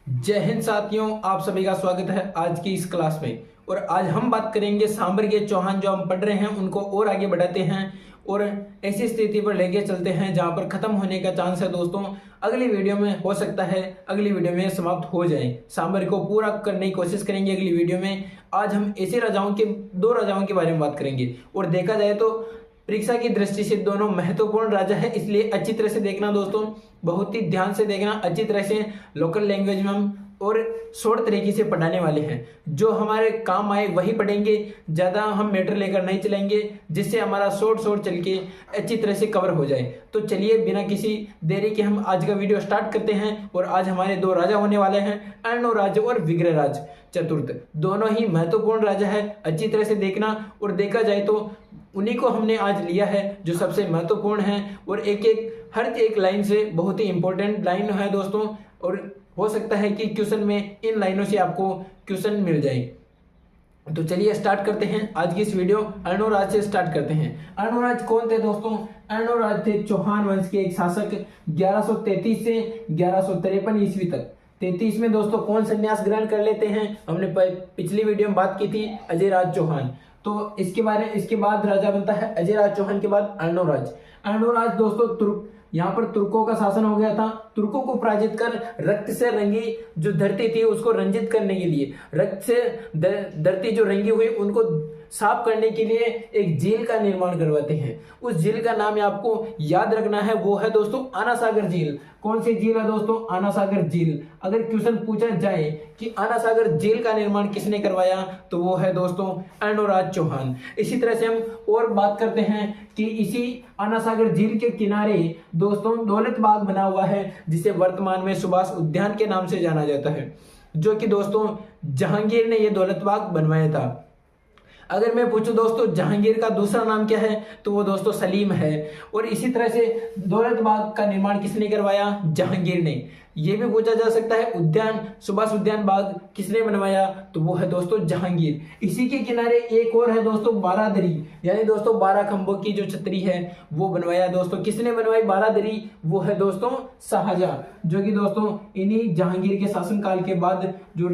जय हिंद साथियों, आप सभी का स्वागत है आज की इस क्लास में। और आज हम बात करेंगे सांबरगे चौहान जो हम पढ़ रहे हैं उनको और आगे बढ़ाते हैं और ऐसी स्थिति पर लेके चलते हैं जहां पर खत्म होने का चांस है दोस्तों। अगली वीडियो में हो सकता है अगली वीडियो में समाप्त हो जाए। सांबर को पूरा करने की कोशिश करेंगे अगली वीडियो में। आज हम ऐसे राजाओं के दो राजाओं के बारे में बात करेंगे और देखा जाए तो परीक्षा की दृष्टि से दोनों महत्वपूर्ण राजा है, इसलिए अच्छी तरह से देखना दोस्तों, बहुत ही ध्यान से देखना। अच्छी तरह से लोकल लैंग्वेज में हम और शॉर्ट तरीके से पढ़ाने वाले हैं, जो हमारे काम आए वही पढ़ेंगे। ज़्यादा हम मैटर लेकर नहीं चलेंगे जिससे हमारा शॉर्ट चल के अच्छी तरह से कवर हो जाए। तो चलिए बिना किसी देरी के हम आज का वीडियो स्टार्ट करते हैं। और आज हमारे दो राजा होने वाले हैं, अर्णोराज और विग्रहराज चतुर्थ। दोनों ही महत्वपूर्ण राजा है, अच्छी तरह से देखना। और देखा जाए तो उन्हीं को हमने आज लिया है जो सबसे महत्वपूर्ण है और हर एक लाइन से बहुत ही इंपॉर्टेंट लाइन है दोस्तों। और हो सकता है कि क्वेश्चन में इन लाइनों से आपको क्वेश्चन मिल जाए। तो चलिए स्टार्ट करते हैं आज की इस वीडियो। अर्णोराज से स्टार्ट करते हैं। अर्णोराज कौन थे दोस्तों? अर्णोराज थे चौहान वंश के एक शासक, 1133 से 1153 ईस्वी तक। 33 में दोस्तों कौन संन्यास ग्रहण कर लेते हैं? हमने पिछली वीडियो में बात की थी, अजयराज चौहान। तो इसके बाद राजा बनता है अजयराज चौहान के बाद अर्णोराज। अर्णोराज दोस्तों यहाँ पर तुर्कों का शासन हो गया था। तुर्कों को पराजित कर रक्त से रंगी जो धरती थी उसको रंजित करने के लिए, रक्त से धरती जो रंगी हुई उनको साफ करने के लिए एक झील का निर्माण करवाते हैं। उस झील का नाम आपको याद रखना है, वो है दोस्तों आना सागर झील। कौन सी झील है दोस्तों? आना सागर झील। अगर क्वेश्चन पूछा जाए कि आना सागर झील का निर्माण किसने करवाया, तो वो है दोस्तों अर्णोराज चौहान। इसी तरह से हम और बात करते हैं कि इसी आना सागर झील के किनारे दोस्तों दौलत बाग बना हुआ है, जिसे वर्तमान में सुभाष उद्यान के नाम से जाना जाता है, जो कि दोस्तों जहांगीर ने यह दौलत बाग बनवाया था। अगर मैं पूछूं दोस्तों जहांगीर का दूसरा नाम क्या है, तो वो दोस्तों सलीम है। और इसी तरह से दौलत बाग का निर्माण किसने करवाया? जहांगीर ने। ये भी पूछा जा सकता है उद्यान सुभाष उद्यान बाग किसने बनवाया, तो वो है दोस्तों जहांगीर। इसी के किनारे एक और है दोस्तों बारादरी, यानी दोस्तों 12 खंभों की जो छतरी है वो बनवाया दोस्तों। किसने बनवाई बारादरी? वो है दोस्तों शाहजहां, जो कि दोस्तों इन्हीं जहांगीर के शासनकाल के बाद जो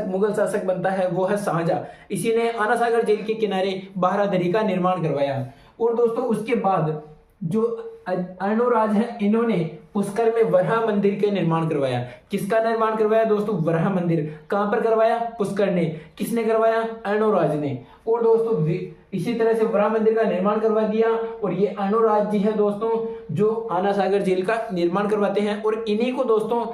मुगल शासक बनता है वो है शाहजहां। इसी ने आना सागर झील के किनारे बारादरी का निर्माण करवाया। और दोस्तों उसके बाद जो अर्णोराज है इन्होंने पुष्कर में वराह मंदिर के निर्माण करवाया। किसका निर्माण करवाया दोस्तों? वराह मंदिर। कहां पर करवाया? पुष्कर ने। किसने करवाया? अर्णोराज ने। और दोस्तों इसी तरह से वराह मंदिर का निर्माण करवा दिया। और ये अर्णोराज जी है दोस्तों जो आना सागर झील का निर्माण करवाते हैं। और इन्हीं को दोस्तों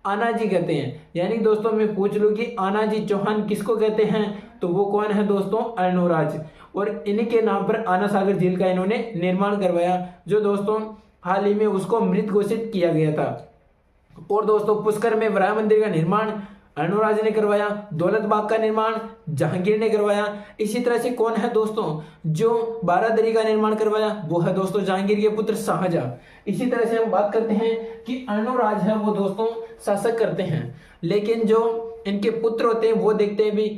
आना जी कहते हैं। यानी दोस्तों मैं पूछ लूं कि आना जी चौहान किसको कहते हैं, तो वो कौन है दोस्तों? अर्णोराज। और इन्हीं के नाम पर आना सागर झील का इन्होंने निर्माण करवाया, जो दोस्तों हाल ही में उसको मृत घोषित किया गया था। और दोस्तों पुष्कर में वराह मंदिर का निर्माण अर्णोराज ने करवाया, दौलत बाग का निर्माण जहांगीर ने करवाया। इसी तरह से कौन है दोस्तों जो बारादरी का निर्माण करवाया? वो है दोस्तों जहांगीर के पुत्र शाहजहां। इसी तरह से हम बात करते हैं कि अर्णोराज है वो दोस्तों शासक करते हैं, लेकिन जो इनके पुत्र होते हैं वो देखते हैं भी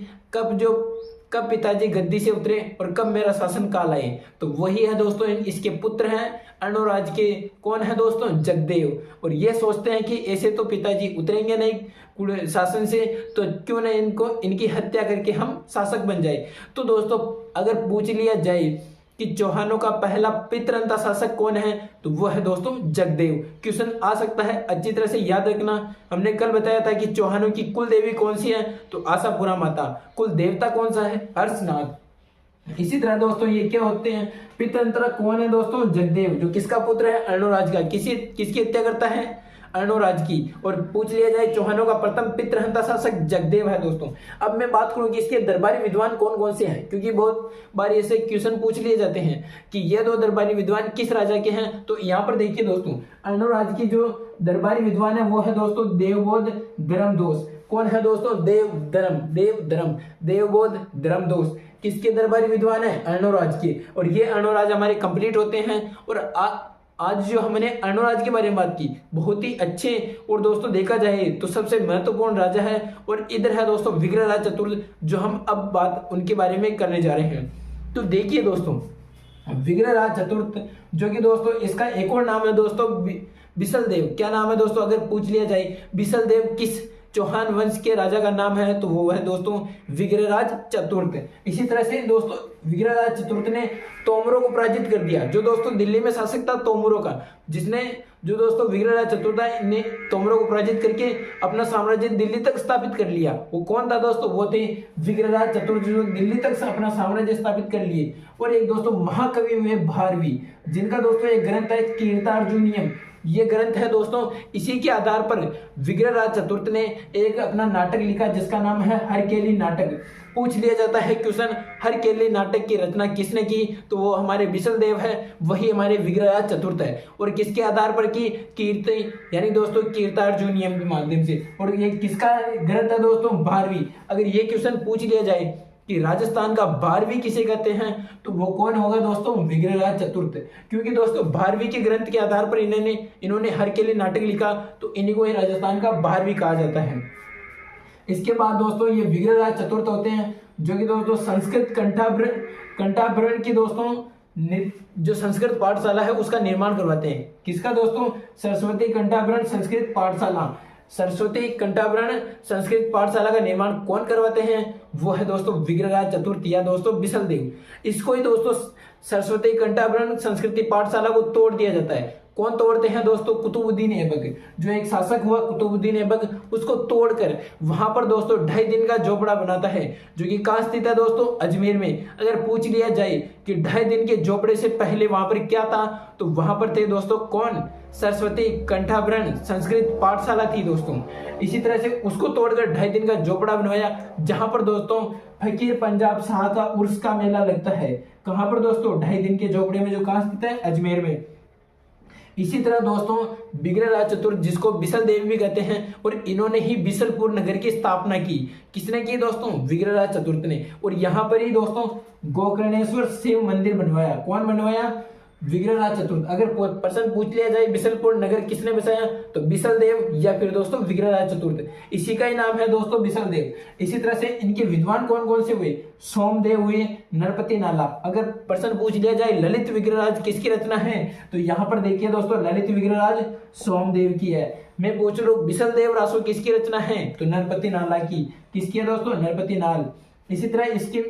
कब पिताजी गद्दी से उतरे और कब मेरा शासन काल आए। तो वही है दोस्तों इसके पुत्र हैं अर्णोराज के। कौन है दोस्तों? जगदेव। और ये सोचते हैं कि ऐसे तो पिताजी उतरेंगे नहीं शासन से, तो क्यों ना इनकी हत्या करके हम शासक बन जाए। तो दोस्तों अगर पूछ लिया जाए कि चौहानों का पहला पितरंता शासक कौन है, तो वो है दोस्तों जगदेव। क्वेश्चन आ सकता है, अच्छी तरह से याद रखना। हमने कल बताया था कि चौहानों की कुल देवी कौन सी है, तो आशापुरा माता। कुल देवता कौन सा है? हर्षनाथ। इसी तरह दोस्तों ये क्या होते हैं? पितरंता कौन है दोस्तों? जगदेव, जो किसका पुत्र है? अर्णोराज का। किसकी हत्या करता है? अर्णोराज की। और पूछ लिया जाए चौहानों का प्रथम पितृहंता शासक जगदेव है दोस्तों। अब मैं बात करूं कि इसके दरबारी विद्वान कौन कौन से हैं, क्योंकि बहुत बार ऐसे क्वेश्चन पूछ लिए जाते हैं कि ये दो दरबारी विद्वान किस राजा के हैं। तो यहाँ पर देखिए दोस्तों अर्णोराज की जो दरबारी विद्वान है वो है दोस्तों देवबोध धर्मदोष। कौन है दोस्तों? देवबोध धर्मदोष किसके दरबारी विद्वान है? अर्णोराज के। और ये अर्णोराज हमारे कंप्लीट होते हैं। और आज जो हमने अर्णोराज के बारे में बात की, बहुत ही अच्छे और दोस्तों देखा जाए तो सबसे महत्वपूर्ण राजा है। और इधर है दोस्तों विग्रहराज चतुर्थ, जो हम अब बात उनके बारे में करने जा रहे हैं। तो देखिए दोस्तों विग्रहराज चतुर्थ, जो कि दोस्तों इसका एक और नाम है दोस्तों बिसल देव। क्या नाम है दोस्तों? अगर पूछ लिया जाए बिसल देव चौहान वंश के राजा का नाम है तो वो है दोस्तों विग्रहराज चतुर्थ। इसी तरह से दोस्तों विग्रहराज चतुर्थ ने तोमरों को पराजित कर दिया। जो दोस्तों दिल्ली में शासक था तोमरों का, जिसने जो दोस्तों विग्रहराज चतुर्थ ने तोमरों को पराजित करके अपना साम्राज्य दिल्ली तक स्थापित कर लिया। वो कौन था दोस्तों? वो थे विग्रहराज चतुर्थ, जो दिल्ली तक अपना साम्राज्य स्थापित कर लिए। और एक दोस्तों महाकवि हुए भारवी, जिनका दोस्तों एक ग्रंथ है कीर्तार्जुनीयम। ये ग्रंथ है दोस्तों, इसी के आधार पर विग्रहराज चतुर्थ ने एक अपना नाटक लिखा जिसका नाम है हरकेली नाटक। पूछ लिया जाता है क्वेश्चन, हरकेली नाटक की रचना किसने की? तो वो हमारे बिसल देव है, वही हमारे विग्रहराज चतुर्थ है। और किसके आधार पर की? कीर्ति यानी दोस्तों कीर्तार्जुनीयम के माध्यम से। और ये किसका ग्रंथ है दोस्तों? भारवी। अगर ये क्वेश्चन पूछ लिया जाए कि राजस्थान का भारवी किसे कहते हैं तो वो कौन होगा दोस्तों? विग्रहराज चतुर्थ। क्योंकि दोस्तों भारवी के ग्रंथ के आधार पर इन्होंने हरकेली नाटक लिखा, तो इन्हीं को राजस्थान का भारवी कहा जाता है। इसके बाद दोस्तों ये विग्रहराज चतुर्थ होते हैं, जो कि दोस्तों संस्कृत कंठाभरण की दोस्तों जो संस्कृत पाठशाला है उसका निर्माण करवाते हैं। किसका दोस्तों? सरस्वती कंठाभरण संस्कृत पाठशाला। सरस्वती कंठाभरण संस्कृत पाठशाला का निर्माण कौन करवाते हैं? वो है दोस्तों विग्रहराज चतुर्थ या दोस्तों बिसल देव। इसको ही दोस्तों सरस्वती कंठाभरण संस्कृति पाठशाला को तोड़ दिया जाता है। कौन तोड़ते हैं दोस्तों? कुतुबुद्दीन ऐबक, जो एक शासक हुआ कुतुबुद्दीन ऐबक, उसको तोड़कर वहां पर दोस्तों 2.5 दिन का झोपड़ा बनाता है, जो कि कहां स्थित है दोस्तों? अजमेर में। अगर पूछ लिया जाए कि 2.5 दिन के झोपड़े से पहले वहां पर क्या था, तो वहां पर थे दोस्तों कौन? सरस्वती कंठाभरण संस्कृत पाठशाला थी दोस्तों। इसी तरह से उसको तोड़कर 2.5 दिन का झोपड़ा बनवाया, जहां पर दोस्तों फकीर पंजाब शाह का उर्स का मेला लगता है। कहां पर दोस्तों? 2.5 दिन के झोपड़े में, जो कहां स्थित है? अजमेर में। इसी तरह दोस्तों विग्रहराज चतुर्थ, जिसको बिसल देव भी कहते हैं, और इन्होंने ही बिसलपुर नगर की स्थापना की। किसने की दोस्तों? विग्रहराज चतुर्थ ने। और यहाँ पर ही दोस्तों गोकर्णेश्वर शिव मंदिर बनवाया। कौन बनवाया? विग्रहराज चतुर्थ। अगर प्रश्न पूछ लिया जाए बिसलपुर नगर किसने बसाया, तो बिसल देव या फिर दोस्तों विग्रहराज चतुर्थ। इसी का ही नाम है दोस्तों बिसल देव। इसी तरह से इनके विद्वान कौन कौन से हुए? सोमदेव हुए, नरपति नाला। अगर प्रश्न पूछ लिया जाए ललित विग्रहराज किसकी रचना है, तो यहाँ पर देखिए दोस्तों ललित विग्रहराज सोमदेव की है। मैं पूछ रहा हूँ बिसल देव रासो किसकी रचना है, तो नरपति नाला की। किसकी है दोस्तों? नरपति नाल। इसी तरह इसके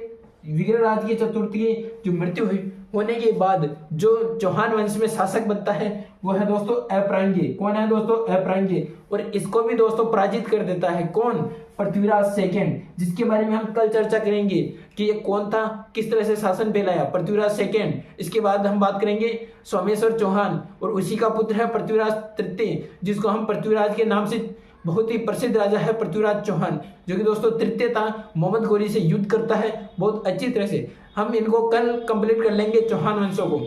विग्रहराज की चतुर्थ की जो मृत्यु हुई होने के बाद जो चौहान वंश में शासक बनता है वो है दोस्तों अपरांगे। कौन है दोस्तों? अपरांगे। और इसको भी दोस्तों पराजित कर देता है कौन? पृथ्वीराज सेकंड, जिसके बारे में हम कल चर्चा करेंगे कि ये कौन था, किस तरह से शासन फैलाया। पृथ्वीराज सेकंड। इसके बाद हम बात करेंगे सोमेश्वर चौहान, और उसी का पुत्र है पृथ्वीराज तृतीय, जिसको हम पृथ्वीराज के नाम से बहुत ही प्रसिद्ध राजा है पृथ्वीराज चौहान, जो कि दोस्तों तृतीय था। मोहम्मद घोरी से युद्ध करता है बहुत अच्छी तरह से। हम इनको कल कंप्लीट कर लेंगे चौहान वंशों को।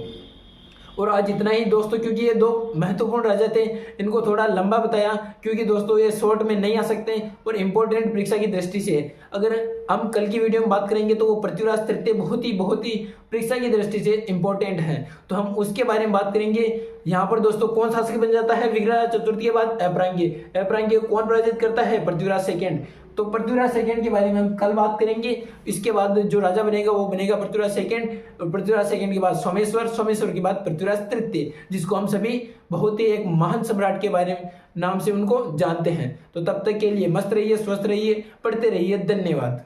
और आज इतना ही दोस्तों, क्योंकि ये 2 महत्वपूर्ण राजा थे, इनको थोड़ा लंबा बताया क्योंकि दोस्तों ये शॉर्ट में नहीं आ सकते और इंपॉर्टेंट परीक्षा की दृष्टि से। अगर हम कल की वीडियो में बात करेंगे तो वो पृथ्वीराज तृतीय बहुत ही परीक्षा की दृष्टि से इंपॉर्टेंट है, तो हम उसके बारे में बात करेंगे। यहाँ पर दोस्तों कौन शासक बन जाता है विग्रहराज चतुर्थ के बाद? अपरांगे को कौन पराजित करता है? पृथ्वीराज सेकंड। तो पृथ्वीराज सेकंड के बारे में हम कल बात करेंगे। इसके बाद जो राजा बनेगा वो बनेगा पृथ्वीराज सेकंड, और पृथ्वीराज सेकंड के बाद सोमेश्वर के बाद पृथ्वीराज तृतीय, जिसको हम सभी बहुत ही एक महान सम्राट के बारे में नाम से उनको जानते हैं। तो तब तक के लिए मस्त रहिए, स्वस्थ रहिए, पढ़ते रहिए। धन्यवाद।